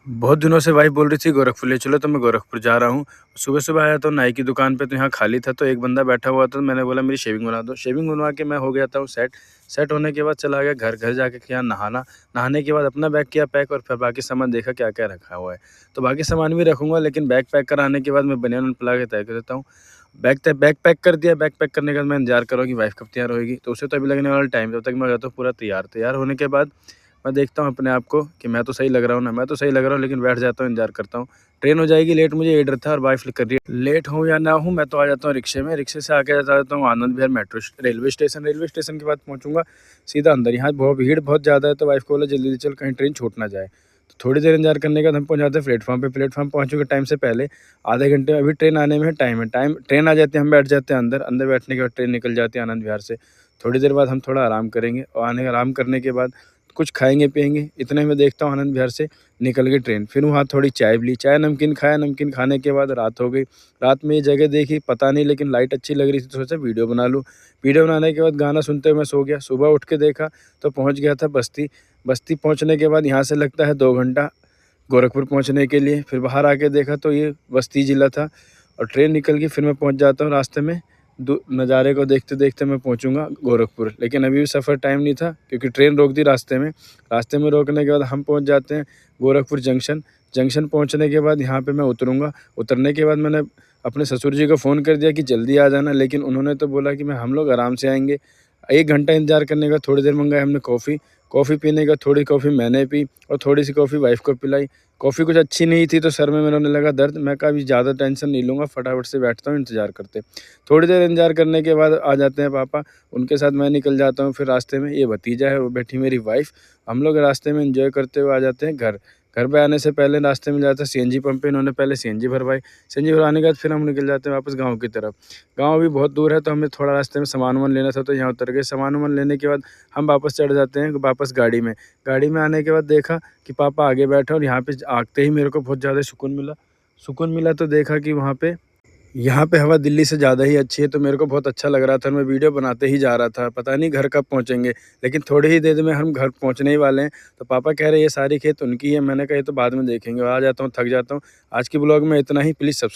बहुत दिनों से वाइफ़ बोल रही थी गोरखपुर ले चलो, तो मैं गोरखपुर जा रहा हूँ। सुबह-सुबह आया तो नाई की दुकान पे, तो यहाँ खाली था, तो एक बंदा बैठा हुआ था, तो मैंने बोला मेरी शेविंग बनवा दो। शेविंग बनवा के मैं हो गया था सेट। सेट होने के बाद चला गया घर। घर जाके किया नहाना। नहाने के बाद अपना बैग किया पैक और फिर बाकी सामान देखा क्या-क्या रखा हुआ है। तो बाकी सामान भी रखूँगा, लेकिन बैग पैक कराने के बाद मैं बनियान फैला के तय कर देता हूँ। बैग पैक कर दिया। बैग पैक करने के बाद मैं इंतज़ार कर रहा हूँ कि वाइफ़ कब तैयार होएगी, तो उसे तो अभी लगने वाला टाइम, तब तक मैं हो जाता हूँ पूरा तैयार। तैयार होने के बाद मैं देखता हूँ अपने आप को कि मैं तो सही लग रहा हूँ ना, मैं तो सही लग रहा हूँ, लेकिन बैठ जाता हूँ, इंतज़ार करता हूँ। ट्रेन हो जाएगी लेट, मुझे ये डर था, और वाइफ़ कर रही है लेट हूँ या ना हूँ, मैं तो आ जाता हूँ रिक्शे में। रिक्शे से आके चला जाता हूँ Anand Vihar metro railway station. Railway station के बाद पहुँचूँगा सीधा अंदर। यहाँ बहुत भीड़ बहुत ज़्यादा है, तो वाइफ़ को बोला जल्दी चल, कहीं ट्रेन छूट ना जाए। तो थोड़ी देर इंतज़ार करने के बाद हम पहुँच जाते हैं प्लेटफ़ॉर्म पे। प्लेटफ़ॉर्म पहुँचने के टाइम से पहले आधे घंटे में, अभी ट्रेन आने में टाइम है। ट्रेन आ जाती है, हम बैठ जाते हैं अंदर। अंदर बैठने के बाद ट्रेन निकल जाती है आनंद विहार से। थोड़ी देर बाद हम थोड़ा आराम करेंगे, और आराम करने के बाद कुछ खाएँगे-पिएँगे। इतने में देखता हूँ आनंद विहार से निकल गई ट्रेन। फिर वहाँ थोड़ी चाय भी ली, चाय नमकीन खाया। नमकीन खाने के बाद रात हो गई। रात में ये जगह देखी, पता नहीं, लेकिन लाइट अच्छी लग रही थी, तो सोचा वीडियो बना लूँ। वीडियो बनाने के बाद गाना सुनते हुए मैं सो गया। सुबह उठ के देखा तो पहुँच गया था बस्ती। बस्ती पहुँचने के बाद यहाँ से लगता है 2 घंटा गोरखपुर पहुँचने के लिए। फिर बाहर आके देखा तो ये बस्ती ज़िला था, और ट्रेन निकल गई। फिर मैं पहुँच जाता हूँ रास्ते में। नज़ारे को देखते-देखते मैं पहुँचूँगा गोरखपुर, लेकिन अभी भी सफ़र टाइम नहीं था, क्योंकि ट्रेन रोक दी रास्ते में। रास्ते में रोकने के बाद हम पहुँच जाते हैं गोरखपुर जंक्शन। जंक्शन पहुँचने के बाद यहाँ पे मैं उतरूँगा। उतरने के बाद मैंने अपने ससुर जी को फ़ोन कर दिया कि जल्दी आ जाना, लेकिन उन्होंने तो बोला कि हम लोग आराम से आएँगे। 1 घंटा इंतज़ार करने के बाद थोड़ी देर मँगाई हमने कॉफ़ी। कॉफ़ी पीने के बाद थोड़ी कॉफ़ी मैंने पी, और थोड़ी-सी कॉफ़ी वाइफ़ को पिलाई। कॉफ़ी कुछ अच्छी नहीं थी, तो सर में मेरे होने लगा दर्द। मैं कहा अभी ज़्यादा टेंशन नहीं लूँगा, फटाफट से बैठता हूँ इंतज़ार करते। थोड़ी देर इंतज़ार करने के बाद आ जाते हैं पापा, उनके साथ मैं निकल जाता हूँ। फिर रास्ते में ये भतीजा है, वो बैठी मेरी वाइफ़। हम लोग रास्ते में एन्जॉय करते हुए आ जाते हैं घर। घर पे आने से पहले रास्ते में जाते हैं सीएनजी पंप पे, इन्होंने पहले सीएनजी भरवाई। सीएनजी भरवाने के बाद फिर हम निकल जाते हैं वापस गाँव की तरफ। गाँव भी बहुत दूर है, तो हमें थोड़ा रास्ते में सामान-वामान लेना था, तो यहाँ उतर गए। सामान-वामान लेने के बाद हम वापस चढ़ जाते हैं वापस गाड़ी में। गाड़ी में आने के बाद देखा कि पापा आगे बैठे, और यहाँ पे आते ही मेरे को बहुत ज़्यादा सुकून मिला। सुकून मिला तो देखा कि वहाँ पे यहाँ पे हवा दिल्ली से ज़्यादा ही अच्छी है, तो मेरे को बहुत अच्छा लग रहा था। मैं वीडियो बनाते ही जा रहा था, पता नहीं घर कब पहुँचेंगे, लेकिन थोड़ी ही देर में हम घर पहुँचने ही वाले हैं। तो पापा कह रहे ये सारी खेत उनकी है, मैंने कहा ये तो बाद में देखेंगे, और आ जाता हूँ, थक जाता हूँ। आज की ब्लॉग में इतना ही, प्लीज़ सब्स